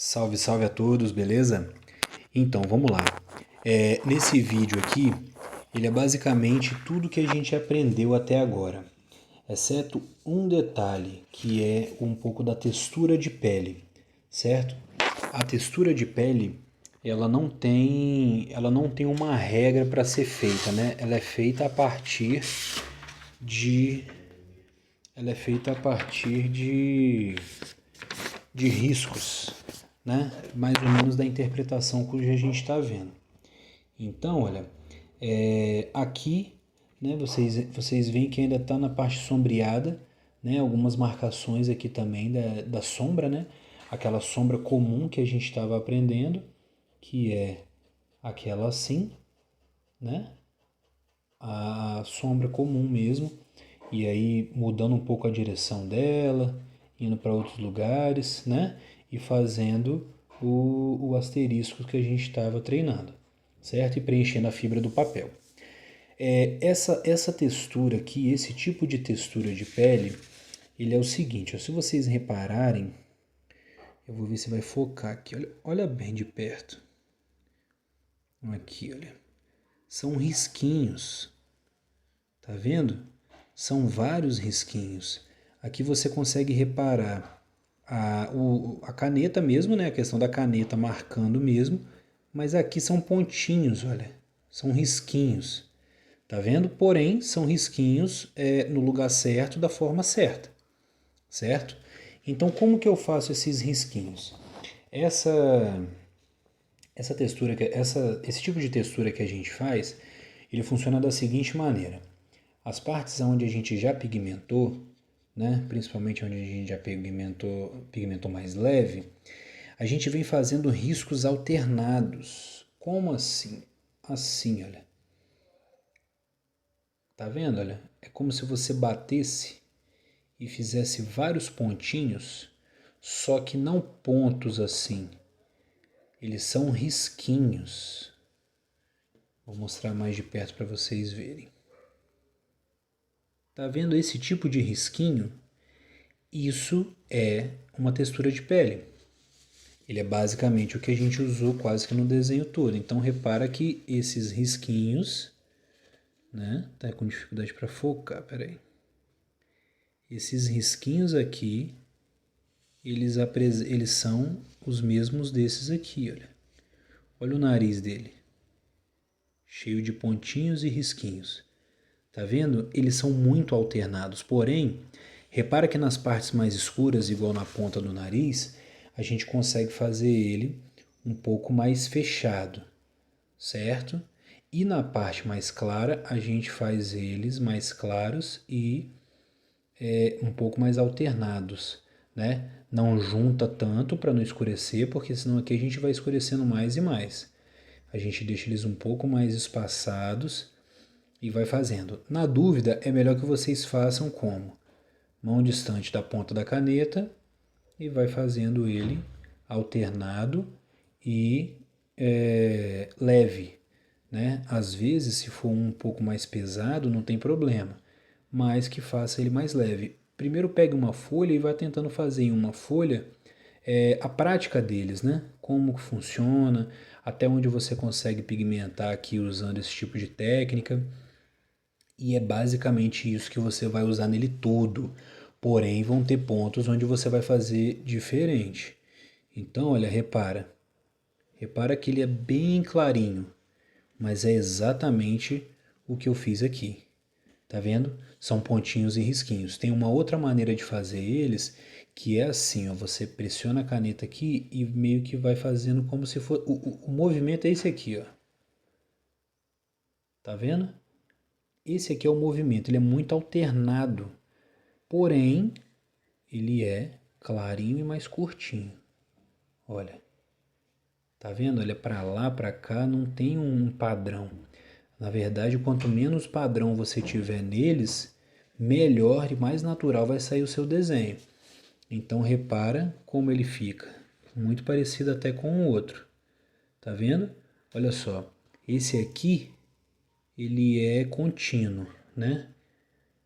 Salve, salve a todos, beleza? Então, vamos lá. Nesse vídeo aqui, ele é basicamente tudo que a gente aprendeu até agora, exceto um detalhe, que é um pouco da textura de pele, certo? A textura de pele, ela não tem uma regra para ser feita, né? De, ela é feita a partir de riscos, né? Mais ou menos da interpretação que a gente está vendo. Então, olha, aqui, né, vocês veem que ainda está na parte sombreada, né? Algumas marcações aqui também da sombra, né? Aquela sombra comum que a gente estava aprendendo, que é aquela assim, né? A sombra comum mesmo, e aí mudando um pouco a direção dela, indo para outros lugares, né? E fazendo o asterisco que a gente estava treinando, certo? E preenchendo a fibra do papel. Essa textura aqui, esse tipo de textura de pele, ele é o seguinte, ó, se vocês repararem, eu vou ver se vai focar aqui, olha bem de perto. Aqui, olha. São risquinhos, tá vendo? São vários risquinhos. Aqui você consegue reparar a caneta mesmo, né? A questão da caneta marcando mesmo. Mas aqui são pontinhos, olha. São risquinhos. Tá vendo? Porém, são risquinhos no lugar certo, da forma certa. Certo? Então, como que eu faço esses risquinhos? Essa textura, esse tipo de textura que a gente faz, ele funciona da seguinte maneira. As partes onde a gente já pigmentou, né, principalmente onde a gente já pigmentou mais leve, a gente vem fazendo riscos alternados. Como assim? Assim, olha. Tá vendo? Olha, é como se você batesse e fizesse vários pontinhos, só que não pontos assim. Eles são risquinhos. Vou mostrar mais de perto para vocês verem. Tá vendo esse tipo de risquinho? Isso é uma textura de pele. Ele é basicamente o que a gente usou quase que no desenho todo. Então repara que esses risquinhos, né? Tá com dificuldade para focar, peraí. Esses risquinhos aqui, eles são os mesmos desses aqui, olha. Olha o nariz dele, cheio de pontinhos e risquinhos. Tá vendo? Eles são muito alternados, porém, repara que nas partes mais escuras, igual na ponta do nariz, a gente consegue fazer ele um pouco mais fechado, certo? E na parte mais clara, a gente faz eles mais claros e um pouco mais alternados, né? Não junta tanto para não escurecer, porque senão aqui a gente vai escurecendo mais e mais. A gente deixa eles um pouco mais espaçados e vai fazendo. Na dúvida, é melhor que vocês façam como? Mão distante da ponta da caneta e vai fazendo ele alternado e leve, né? Às vezes, se for um pouco mais pesado, não tem problema, mas que faça ele mais leve. Primeiro pegue uma folha e vai tentando fazer em uma folha a prática deles, né? Como funciona, até onde você consegue pigmentar aqui usando esse tipo de técnica. E é basicamente isso que você vai usar nele todo. Porém, vão ter pontos onde você vai fazer diferente. Então, olha, repara. Repara que ele é bem clarinho, mas é exatamente o que eu fiz aqui. Tá vendo? São pontinhos e risquinhos. Tem uma outra maneira de fazer eles, que é assim, ó, você pressiona a caneta aqui e meio que vai fazendo como se fosse... O movimento é esse aqui, ó. Tá vendo? Esse aqui é o movimento, ele é muito alternado, porém, ele é clarinho e mais curtinho. Olha, tá vendo? Olha para lá, para cá, não tem um padrão. Na verdade, quanto menos padrão você tiver neles, melhor e mais natural vai sair o seu desenho. Então repara como ele fica, muito parecido até com o outro. Tá vendo? Olha só, esse aqui ele é contínuo, né?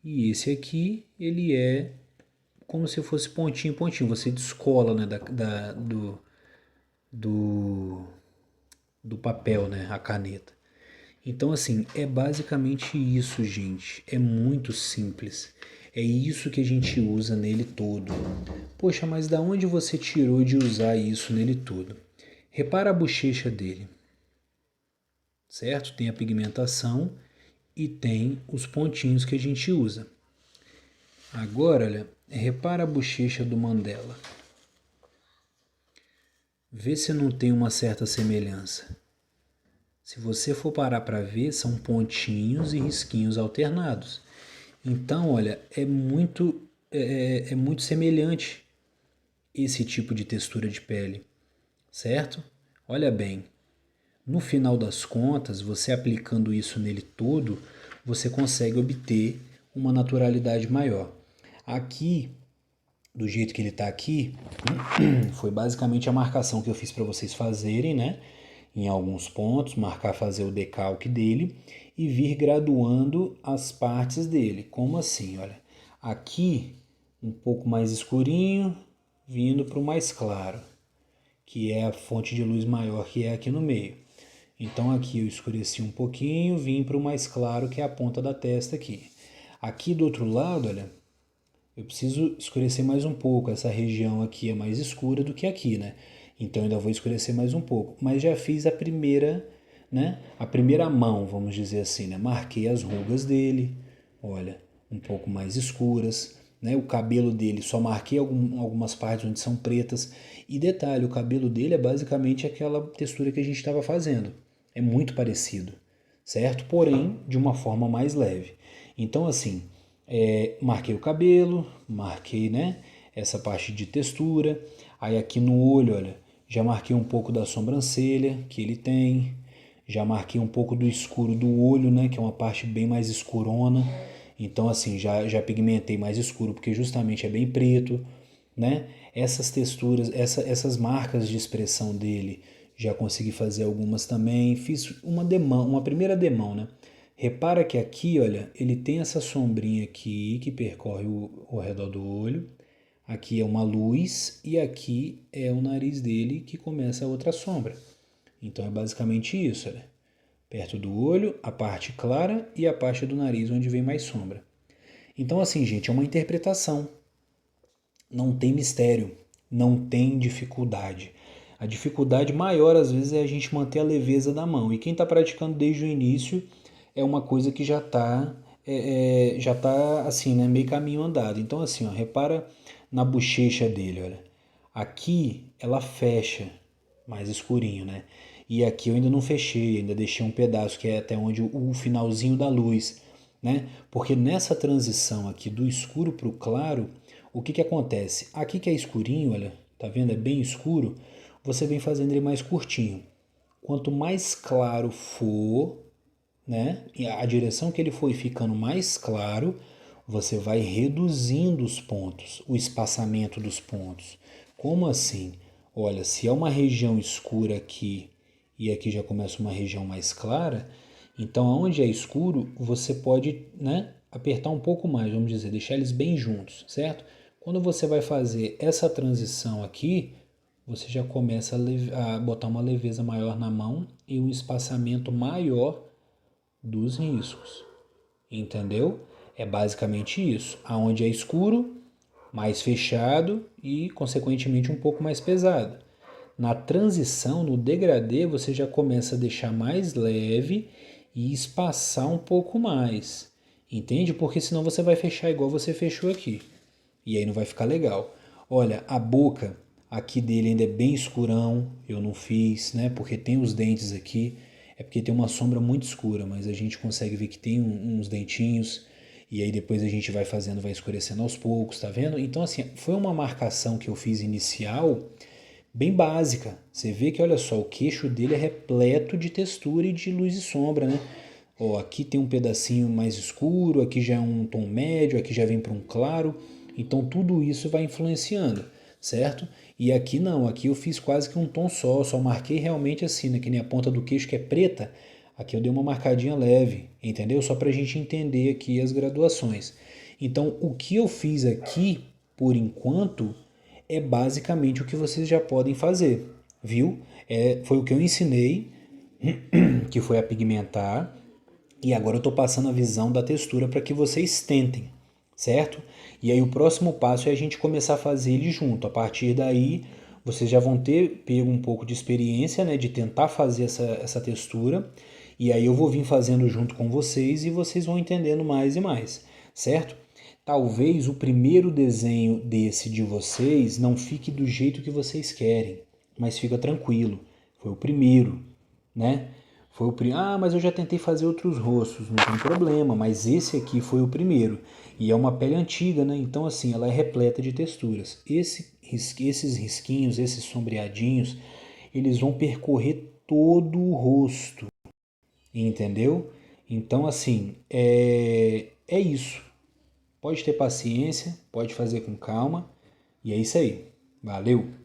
E esse aqui ele é como se fosse pontinho, pontinho. Você descola, né, do, do papel, né? A caneta. Então, assim, é basicamente isso, gente. É muito simples. É isso que a gente usa nele todo. Poxa, mas da onde você tirou de usar isso nele todo? Repara a bochecha dele, certo? Tem a pigmentação e tem os pontinhos que a gente usa. Agora, olha, repara a bochecha do Mandela. Vê se não tem uma certa semelhança. Se você for parar para ver, são pontinhos e risquinhos alternados. Então, olha, é muito semelhante esse tipo de textura de pele, certo? Olha bem, no final das contas, você aplicando isso nele todo, você consegue obter uma naturalidade maior. Aqui, do jeito que ele está aqui, foi basicamente a marcação que eu fiz para vocês fazerem, né? Em alguns pontos, marcar, fazer o decalque dele e vir graduando as partes dele. Como assim? Olha, aqui um pouco mais escurinho, vindo para o mais claro, que é a fonte de luz maior que é aqui no meio. Então aqui eu escureci um pouquinho, vim para o mais claro, que é a ponta da testa aqui. Aqui do outro lado, olha, eu preciso escurecer mais um pouco. Essa região aqui é mais escura do que aqui, né? Então ainda vou escurecer mais um pouco. Mas já fiz a primeira, né? A primeira mão, vamos dizer assim, né? Marquei as rugas dele, olha, um pouco mais escuras, né? O cabelo dele, só marquei algumas partes onde são pretas. E detalhe, o cabelo dele é basicamente aquela textura que a gente estava fazendo. É muito parecido, certo? Porém, de uma forma mais leve. Então, assim, marquei o cabelo, marquei, né, essa parte de textura. Aí aqui no olho, olha, já marquei um pouco da sobrancelha que ele tem. Já marquei um pouco do escuro do olho, né, que é uma parte bem mais escurona. Então, assim, já pigmentei mais escuro, porque justamente é bem preto, né? Essas texturas, essas marcas de expressão dele, já consegui fazer algumas também. Fiz uma primeira demão, né? Repara que aqui, olha, ele tem essa sombrinha aqui que percorre o redor do olho. Aqui é uma luz e aqui é o nariz dele que começa a outra sombra. Então é basicamente isso, olha. Perto do olho, a parte clara e a parte do nariz onde vem mais sombra. Então assim, gente, é uma interpretação. Não tem mistério, não tem dificuldade. A dificuldade maior às vezes é a gente manter a leveza da mão. E quem está praticando desde o início é uma coisa que já tá assim, né, meio caminho andado. Então assim, ó, repara na bochecha dele, olha. Aqui ela fecha, mais escurinho, né? E aqui eu ainda não fechei, ainda deixei um pedaço que é até onde o finalzinho da luz, né? Porque nessa transição aqui do escuro para o claro, o que acontece? Aqui que é escurinho, olha, tá vendo? É bem escuro. Você vem fazendo ele mais curtinho. Quanto mais claro for, né? E a direção que ele foi ficando mais claro, você vai reduzindo os pontos, o espaçamento dos pontos. Como assim? Olha, se é uma região escura aqui e aqui já começa uma região mais clara, então onde é escuro você pode, né, apertar um pouco mais, vamos dizer, deixar eles bem juntos, certo? Quando você vai fazer essa transição aqui, você já começa a botar uma leveza maior na mão e um espaçamento maior dos riscos. Entendeu? É basicamente isso. Aonde é escuro, mais fechado e, consequentemente, um pouco mais pesado. Na transição, no degradê, você já começa a deixar mais leve e espaçar um pouco mais. Entende? Porque senão você vai fechar igual você fechou aqui. E aí não vai ficar legal. Olha, a boca aqui dele ainda é bem escurão. Eu não fiz, né? Porque tem os dentes aqui. É porque tem uma sombra muito escura, mas a gente consegue ver que tem uns dentinhos. E aí depois a gente vai fazendo, vai escurecendo aos poucos, tá vendo? Então assim, foi uma marcação que eu fiz inicial bem básica. Você vê que, olha só, o queixo dele é repleto de textura e de luz e sombra, né? Ó, aqui tem um pedacinho mais escuro, aqui já é um tom médio, aqui já vem para um claro. Então tudo isso vai influenciando, certo? E aqui não, aqui eu fiz quase que um tom só marquei realmente assim, né? Que nem a ponta do queixo que é preta, aqui eu dei uma marcadinha leve, entendeu? Só para a gente entender aqui as graduações. Então o que eu fiz aqui, por enquanto, é basicamente o que vocês já podem fazer, viu? Foi o que eu ensinei, que foi a pigmentar, e agora eu estou passando a visão da textura para que vocês tentem, certo? E aí o próximo passo é a gente começar a fazer ele junto. A partir daí, vocês já vão ter pego um pouco de experiência, né, de tentar fazer essa textura, e aí eu vou vir fazendo junto com vocês e vocês vão entendendo mais e mais, certo? Talvez o primeiro desenho desse de vocês não fique do jeito que vocês querem, mas fica tranquilo. Foi o primeiro, né? Mas eu já tentei fazer outros rostos, não tem problema, mas esse aqui foi o primeiro. E é uma pele antiga, né? Então, assim, ela é repleta de texturas. Esses risquinhos, esses sombreadinhos, eles vão percorrer todo o rosto, entendeu? Então, assim, é isso. Pode ter paciência, pode fazer com calma, e é isso aí. Valeu!